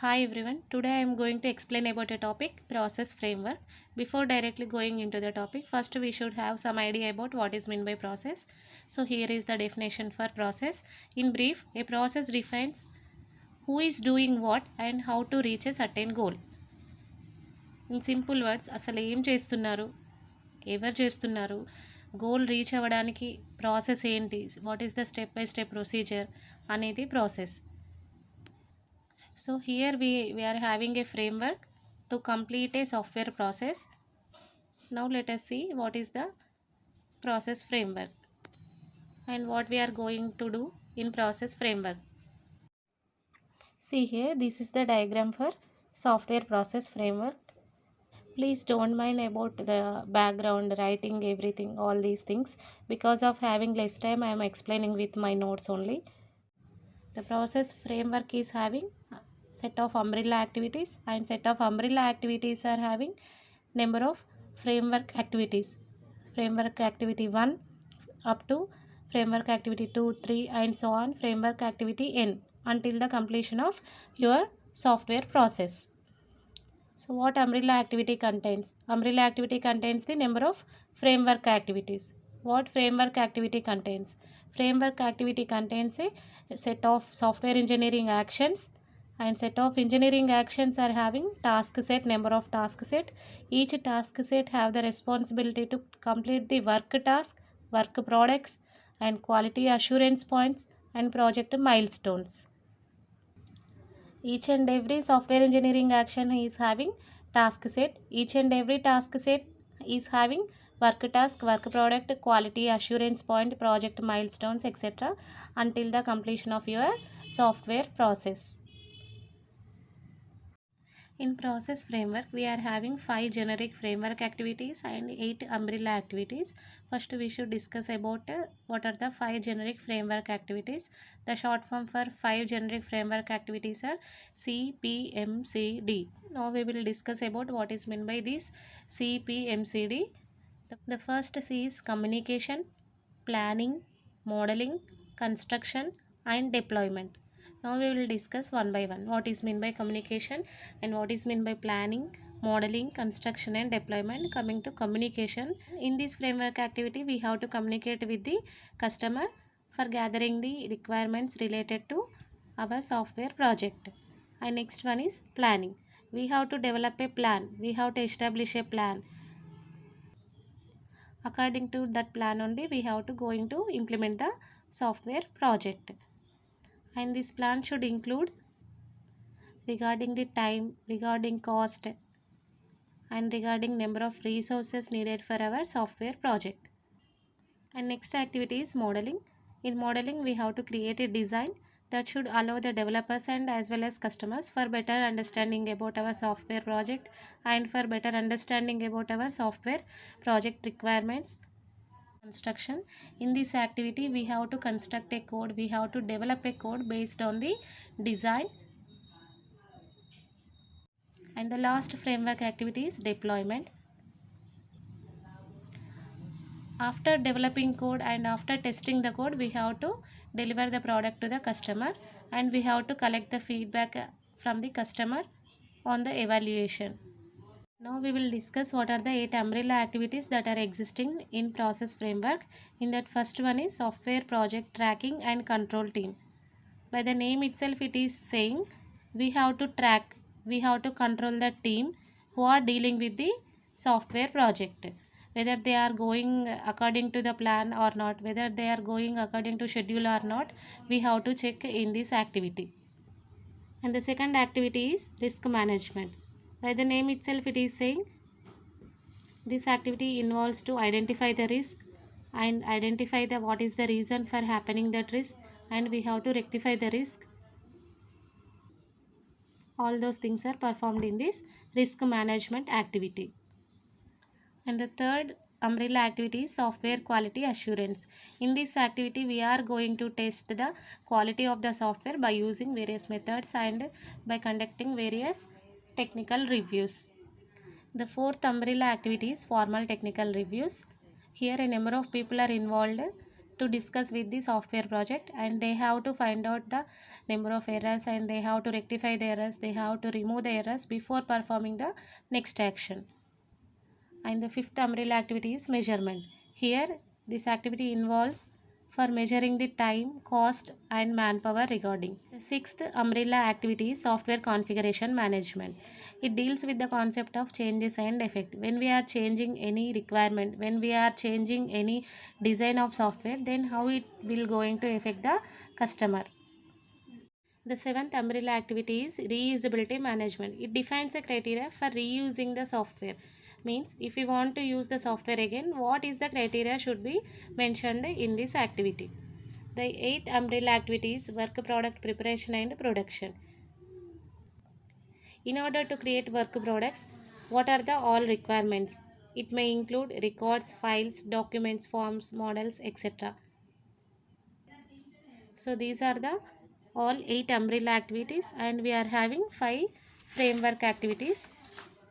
Hi everyone, today I am going to explain about a topic process framework. Before directly going into the topic, first we should have some idea about what is meant by process. So here is the definition for process. In brief, a process defines who is doing what and how to reach a certain goal. In simple words, అసలు ఏం చేస్తున్నారు, ఎవరు చేస్తున్నారు, goal reach అవ్వడానికి process ఏంటి, what is the step by step procedure అనేది process. So here we are having a framework to complete a software process. Now let us see what is the process framework and what we are going to do in process framework. See here, this is the diagram for software process framework. Please don't mind about the background, writing, everything, all these things. Because of having less time, I am explaining with my notes only. The process framework is having set of umbrella activities, and set of umbrella activities are having number of framework activities. Framework activity 1 up to framework activity 2, 3 and so on, framework activity n until the completion of your software process. So what umbrella activity contains? Umbrella activity contains the number of framework activities. What framework activity contains? Framework activity contains a set of software engineering actions, and set of engineering actions are having task set, number of task set. Each task set have the responsibility to complete the work task, work products and quality assurance points and project milestones. Each and every software engineering action is having task set. Each and every task set is having work task, work product, quality assurance point, project milestones, etc. until the completion of your software process. In process framework, we are having 5 generic framework activities and 8 umbrella activities. First, we should discuss about what are the 5 generic framework activities. The short form for 5 generic framework activities are CPMCD. Now, we will discuss about what is meant by this CPMCD. The first C is communication, planning, modeling, construction and deployment. Now we will discuss one by one what is meant by communication and what is meant by planning, modeling, construction and deployment. Coming to communication, in this framework activity we have to communicate with the customer for gathering the requirements related to our software project. And next one is planning. We have to develop a plan, we have to establish a plan. According to that plan only we have to going to implement the software project. And this plan should include regarding the time, regarding cost and regarding number of resources needed for our software project. And next activity is modeling. In modeling we have to create a design that should allow the developers and as well as customers for better understanding about our software project and for better understanding about our software project requirements. Construction. In this activity we have to construct a code, we have to develop a code based on the design. And the last framework activity is deployment. After developing code and after testing the code, we have to deliver the product to the customer and we have to collect the feedback from the customer on the evaluation. Now we will discuss what are the 8 umbrella activities that are existing in process framework. In that, first one is software project tracking and control team. By the name itself it is saying we have to track, we have to control the team who are dealing with the software project, whether they are going according to the plan or not, whether they are going according to schedule or not, we have to check in this activity. And the second activity is risk management. By the name itself it is saying this activity involves to identify the risk and identify the what is the reason for happening that risk, and we have to rectify the risk. All those things are performed in this risk management activity. And the third umbrella activity is software quality assurance. In this activity we are going to test the quality of the software by using various methods and by conducting various technical reviews. The fourth umbrella activity is formal technical reviews. Here a number of people are involved to discuss with the software project, and they have to find out the number of errors, and they have to rectify the errors, they have to remove the errors before performing the next action. And the fifth umbrella activity is measurement. Here this activity involves for measuring the time, cost and manpower regarding. The sixth umbrella activity is software configuration management. It deals with the concept of changes and effect. When we are changing any requirement, when we are changing any design of software, then how it will going to affect the customer. The seventh umbrella activity is reusability management. It defines a criteria for reusing the software. Means if we want to use the software again, what is the criteria should be mentioned in this activity. The eighth umbrella activity is work product preparation and production. In order to create work products, what are the all requirements? It may include records, files, documents, forms, models, etc. So these are the all 8 umbrella activities, and we are having 5 framework activities.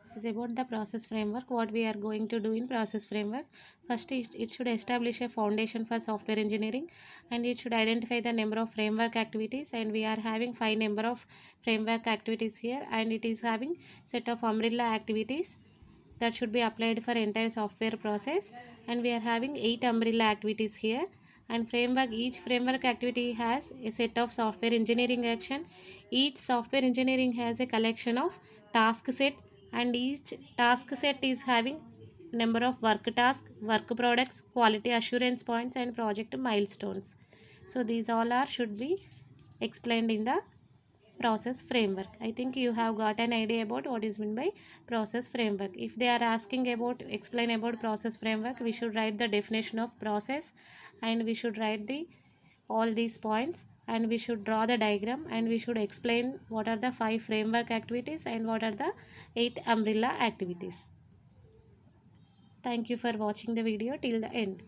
This is about the process framework. What we are going to do in process framework: first it should establish a foundation for software engineering, and it should identify the number of framework activities, and we are having 5 number of framework activities here, and it is having set of umbrella activities that should be applied for entire software process, and we are having 8 umbrella activities here. And framework, each framework activity has a set of software engineering action. Each software engineering has a collection of task set, and each task set is having number of work tasks, work products, quality assurance points and project milestones. So these all are should be explained in the process framework. I think you have got an idea about what is meant by process framework. If they are asking about explain about process framework, we should write the definition of process, and we should write the all these points, and we should draw the diagram, and we should explain what are the 5 framework activities and what are the 8 umbrella activities. Thank you for watching the video till the end.